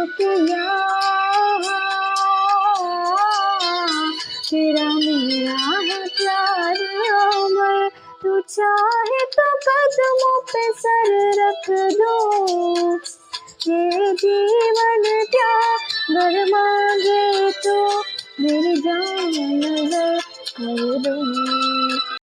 किया, तेरा मेरा है प्यार अमर, तू चाहे तो कदमों पे सर रख दो। ये जीवन क्या गर मांगे तो मेरी जान नजर कर दो।